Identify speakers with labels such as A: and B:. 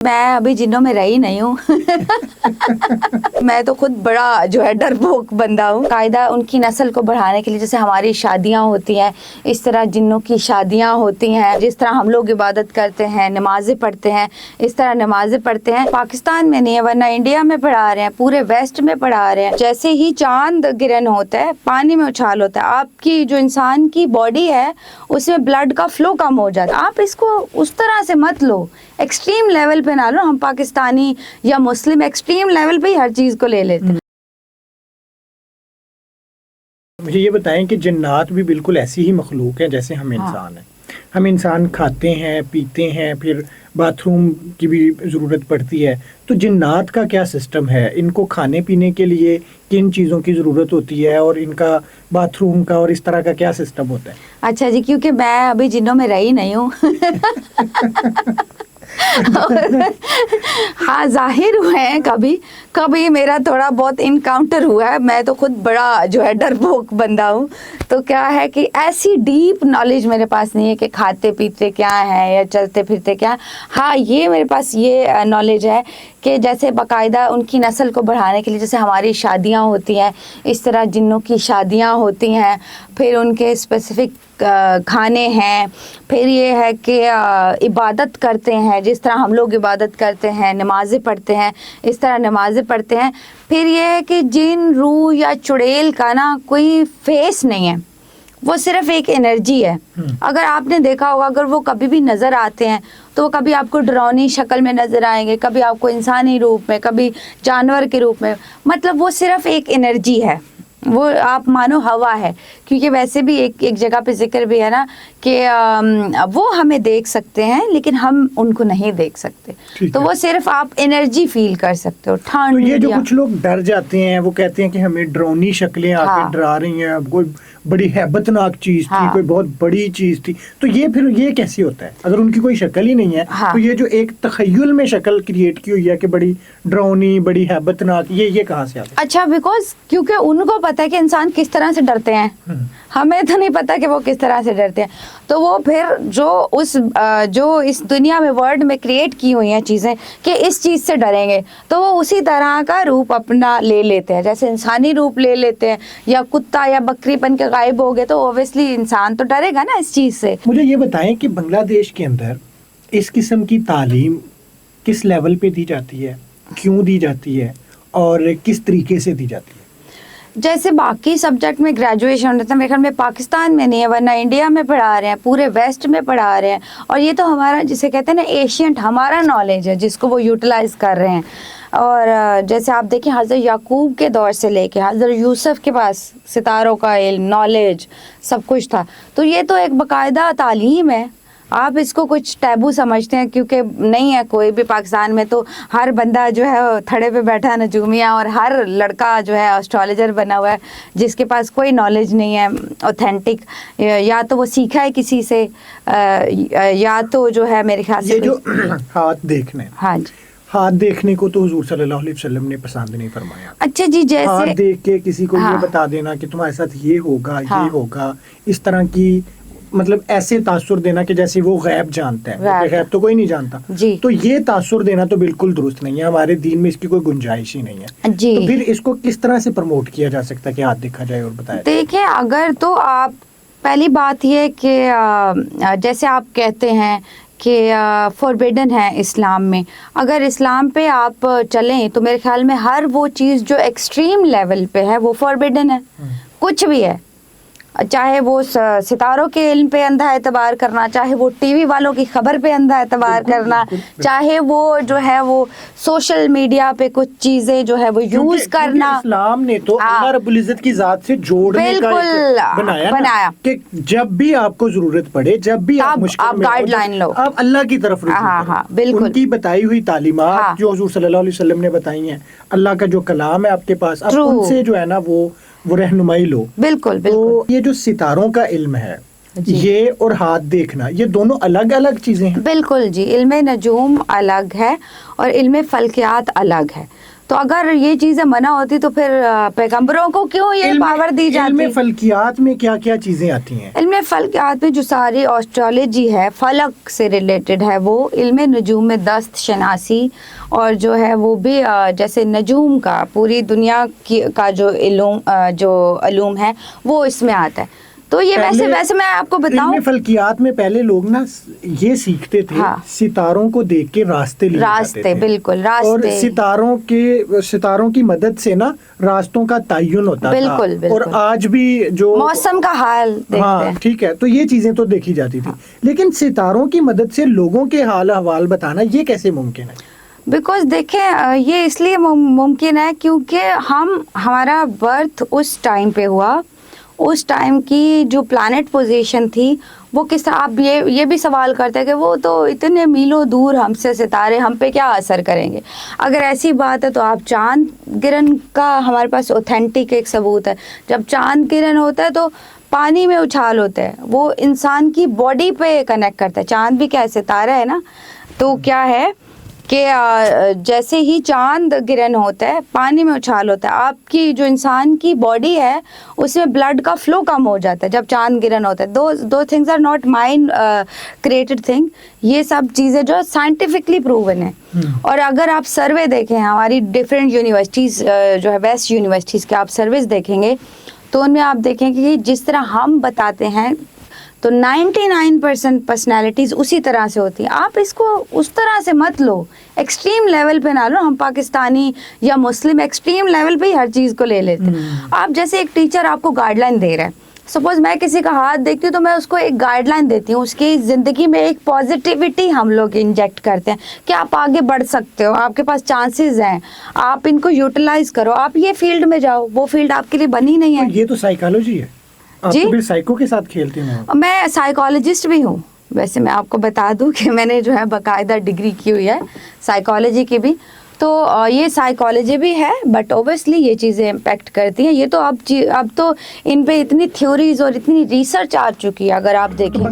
A: मैं अभी जिन्नों में रही नहीं हूँ मैं तो खुद बड़ा जो है डरपोक बंदा हूँ। कायदा उनकी नस्ल को बढ़ाने के लिए जैसे हमारी शादियाँ होती हैं, इस तरह जिन्नों की शादियाँ होती हैं। जिस तरह हम लोग इबादत करते हैं, नमाजें पढ़ते हैं, इस तरह नमाजें पढ़ते हैं। पाकिस्तान में नहीं है, वरना इंडिया में पढ़ा रहे हैं, पूरे वेस्ट में पढ़ा रहे हैं। जैसे ही चांद गिरन होता है, पानी में उछाल होता है, आपकी जो इंसान की बॉडी है उसमें ब्लड का फ्लो कम हो जाता है। आप इसको उस तरह से मत लो, एक्सट्रीम लेवल पे ना लो। हम पाकिस्तानी या मुस्लिम एक्सट्रीम लेवल पे ही हर चीज को ले लेते हैं।
B: मुझे ये बताएं कि जिन्नात भी बिल्कुल ऐसी ही मखलूक हैं जैसे हम इंसान हैं। हम इंसान खाते हैं, पीते हैं, फिर बाथरूम की भी ज़रूरत पड़ती है। तो जिन्नात का क्या सिस्टम है? इनको खाने पीने के लिए किन चीज़ों की ज़रूरत होती है और इनका बाथरूम का और इस तरह का क्या सिस्टम होता है?
A: अच्छा जी, क्योंकि मैं अभी जिन्नों में रही नहीं हूँ हाँ, जाहिर हुए हैं, कभी कभी मेरा थोड़ा बहुत इनकाउंटर हुआ है। मैं तो खुद बड़ा जो है डरपोक बंदा हूँ। तो क्या है कि ऐसी डीप नॉलेज मेरे पास नहीं है कि खाते पीते क्या है या चलते फिरते क्या। हाँ, ये मेरे पास ये नॉलेज है कि जैसे बाकायदा उनकी नस्ल को बढ़ाने के लिए जैसे हमारी शादियाँ होती हैं, इस तरह जिन्नों की शादियाँ होती हैं। फिर उनके स्पेसिफिक खाने हैं। फिर ये है कि इबादत करते हैं, जिस तरह हम लोग इबादत करते हैं, नमाज़ें पढ़ते हैं, इस तरह नमाज़ें पढ़ते हैं। फिर ये है कि जिन, रूह या चुड़ैल का ना कोई फेस नहीं है, वो सिर्फ एक एनर्जी है। अगर आपने देखा होगा, अगर वो कभी भी नज़र आते हैं तो वो कभी आपको डरावनी शक्ल में नज़र आएंगे, कभी आपको इंसानी रूप में, कभी जानवर के रूप में। मतलब वो सिर्फ एक एनर्जी है, वो आप मानो हवा है। क्योंकि वैसे भी एक जगह पे जिक्र भी है ना कि वो हमें देख सकते हैं लेकिन हम उनको नहीं देख सकते। तो वो सिर्फ आप एनर्जी फील कर सकते हो। ठंड,
B: तो ये जो कुछ लोग डर जाते हैं, वो कहते हैं कि हमें डरावनी शक्लें आके डरा रही हैं, कोई बड़ी हैबतनाक चीज थी, कोई बहुत बड़ी चीज थी। तो ये फिर ये कैसे होता है अगर उनकी कोई शक्ल ही नहीं है? तो ये जो एक तखय्युल में शक्ल क्रिएट की हुई है कि बड़ी डरावनी, बड़ी हैबतनाक, ये कहाँ से आता है?
A: अच्छा, बिकॉज क्योंकि उनको पता है कि इंसान किस तरह से डरते हैं, हमें तो नहीं पता कि वो किस तरह से डरते हैं। तो वो फिर जो इस दुनिया में, वर्ल्ड में क्रिएट की हुई हैं चीज़ें कि इस चीज़ से डरेंगे, तो वो उसी तरह का रूप अपना ले लेते हैं। जैसे इंसानी रूप ले लेते हैं, या कुत्ता या बकरी बन के गायब हो गए, तो ओब्वियसली इंसान तो डरेगा ना इस चीज़ से।
B: मुझे ये बताएं कि बांग्लादेश के अंदर इस किस्म की तालीम किस लेवल पे दी जाती है, क्यों दी जाती है और किस तरीके से दी जाती है?
A: जैसे बाकी सब्जेक्ट में ग्रेजुएशन होता है, मेरे ख्याल में पाकिस्तान में नहीं है, वरना इंडिया में पढ़ा रहे हैं, पूरे वेस्ट में पढ़ा रहे हैं। और ये तो हमारा, जिसे कहते हैं ना, एशियंट हमारा नॉलेज है जिसको वो यूटिलाइज कर रहे हैं। और जैसे आप देखें, हज़रत याकूब के दौर से लेके हज़रत यूसुफ के पास सितारों का इल्म, नॉलेज, सब कुछ था। तो ये तो एक बाकायदा तालीम है। आप इसको कुछ टैबू समझते हैं क्योंकि नहीं है कोई भी पाकिस्तान में। तो हर बंदा जो है थड़े पे बैठा नजूमिया, और हर लड़का जो है एस्ट्रोलॉजर बना हुआ है जिसके पास कोई नॉलेज नहीं है ऑथेंटिक। या तो वो सीखा है किसी से, या तो जो है मेरे ख्याल से
B: ये जो हाथ देखने,
A: हाँ जी,
B: हाथ देखने को तो हुजूर सल्लल्लाहु अलैहि वसल्लम ने पसंद नहीं फरमाया।
A: अच्छा जी, जैसे
B: हाथ देख के किसी को ये बता देना कि तुम्हारे साथ ये होगा, ये होगा, इस तरह की, मतलब ऐसे तासुर देना कि जैसे वो गैब जानते हैं। गैब तो कोई नहीं जानता जी। तो ये तासुर देना तो बिल्कुल दुरुस्त नहीं है, हमारे दीन में इसकी कोई गुंजाइश ही नहीं है जी। तो फिर इसको किस तरह से प्रमोट किया जा सकता है कि हाथ देखा जाए और बताया?
A: देखिए, अगर तो आप, पहली बात ये कि जैसे आप कहते हैं कि फॉरबिडन है इस्लाम में, अगर इस्लाम पे आप चलें तो मेरे ख्याल में हर वो चीज़ जो एक्सट्रीम लेवल पे है वो फॉरबिडन है। कुछ भी है, चाहे वो सितारों के इल्म पे अंधा एतबार करना, चाहे वो टीवी वालों की खबर पे अंधा एतबार करना, चाहे वो जो है वो सोशल मीडिया पे कुछ चीजें जो है वो यूज करना।
B: इस्लाम ने तो अल्लाह रब्बुल इज्जत की जात से जोड़ने का बनाया कि जब भी आपको जरूरत पड़े, जब भी आप
A: गाइडलाइन लो,
B: आप अल्लाह की तरफ
A: बिल्कुल,
B: उनकी बताई हुई तालीमात जो हुजूर सल्लल्लाहु अलैहि वसल्लम ने बताई हैं, अल्लाह का जो कलाम है आपके पास, आप उनसे जो है ना वो रहनुमाई लो।
A: बिल्कुल।
B: तो ये जो सितारों का इल्म है, ये और हाथ देखना, ये दोनों अलग अलग चीजें हैं।
A: बिल्कुल जी, इल्म नजूम अलग है और इल्म फल्कियात अलग है। تو اگر یہ چیزیں منع ہوتی تو پھر پیغمبروں کو کیوں یہ پاور دی جاتی؟
B: علم فلکیات میں کیا کیا چیزیں آتی ہیں؟
A: علم فلکیات میں جو ساری آسٹرالوجی ہے، فلک سے ریلیٹڈ ہے، وہ علم نجوم میں دست شناسی اور جو ہے وہ بھی جیسے نجوم کا پوری دنیا کا جو علوم ہے وہ اس میں آتا ہے. تو یہ ویسے میں آپ کو بتاؤں،
B: علم فلکیات میں پہلے لوگ نا یہ سیکھتے تھے ستاروں کو دیکھ کے راستے لیے جاتے تھے.
A: بالکل
B: اور ستاروں کی مدد سے نا راستوں کا تعین ہوتا تھا. اور آج بھی جو
A: موسم کا حال دیکھتے ہیں،
B: ٹھیک ہے، تو یہ چیزیں تو دیکھی جاتی تھی. لیکن ستاروں کی مدد سے لوگوں کے حال احوال بتانا یہ کیسے ممکن ہے؟
A: بیکاز دیکھیں یہ اس لیے ممکن ہے کیونکہ ہمارا برتھ اس ٹائم پہ ہوا، اس ٹائم کی جو پلانٹ پوزیشن تھی وہ کس طرح. آپ یہ بھی سوال کرتے ہیں کہ وہ تو اتنے میلوں دور ہم سے ستارے ہم پہ کیا اثر کریں گے؟ اگر ایسی بات ہے تو آپ چاند گرہن کا ہمارے پاس اوتھینٹک ایک ثبوت ہے. جب چاند گرہن ہوتا ہے تو پانی میں اچھال ہوتا ہے، وہ انسان کی باڈی پہ کنیکٹ کرتا ہے. چاند بھی کیا ستارہ ہے نا. تو کیا ہے کہ جیسے ہی چاند گرہن ہوتا ہے پانی میں اچھال ہوتا ہے، آپ کی جو انسان کی باڈی ہے اس میں بلڈ کا فلو کم ہو جاتا ہے جب چاند گرہن ہوتا ہے. دو things are not mind created thing, یہ سب چیزیں جو سائنٹیفکلی پروون ہیں. اور اگر آپ سروے دیکھیں ہماری ڈفرینٹ یونیورسٹیز جو ہے ویسٹ یونیورسٹیز کے آپ سروس دیکھیں گے تو ان میں آپ دیکھیں کہ جس طرح ہم بتاتے ہیں تو 99% پرسنالٹیز اسی طرح سے ہوتی ہیں. آپ اس کو اس طرح سے مت لو، ایکسٹریم لیول پہ نہ لو. ہم پاکستانی یا مسلم ایکسٹریم لیول پہ ہی ہر چیز کو لے لیتے ہیں. آپ جیسے ایک ٹیچر آپ کو گائیڈ لائن دے رہا ہے، سپوز میں کسی کا ہاتھ دیکھتی ہوں تو میں اس کو ایک گائیڈ لائن دیتی ہوں، اس کی زندگی میں ایک پازیٹیوٹی ہم لوگ انجیکٹ کرتے ہیں کہ آپ آگے بڑھ سکتے ہو، آپ کے پاس چانسز ہیں، آپ ان کو یوٹیلائز کرو، آپ یہ فیلڈ میں جاؤ. وہ فیلڈ آپ کے لیے بنی نہیں ہے.
B: یہ تو سائیکالوجی ہے.
A: جی
B: سائیکو کے ساتھ کھیلتے ہیں.
A: میں سائیکالوجسٹ بھی ہوں. ویسے میں آپ کو بتا دوں کہ میں نے جو ہے باقاعدہ ڈگری کی ہوئی ہے سائیکالوجی کی بھی. تو یہ سائیکالوجی بھی ہے بٹ اوبیسلی یہ چیزیں امپیکٹ کرتی ہیں. یہ تو اب تو ان پہ اتنی تھیوریز اور اتنی ریسرچ آ چکی ہے. اگر آپ دیکھیں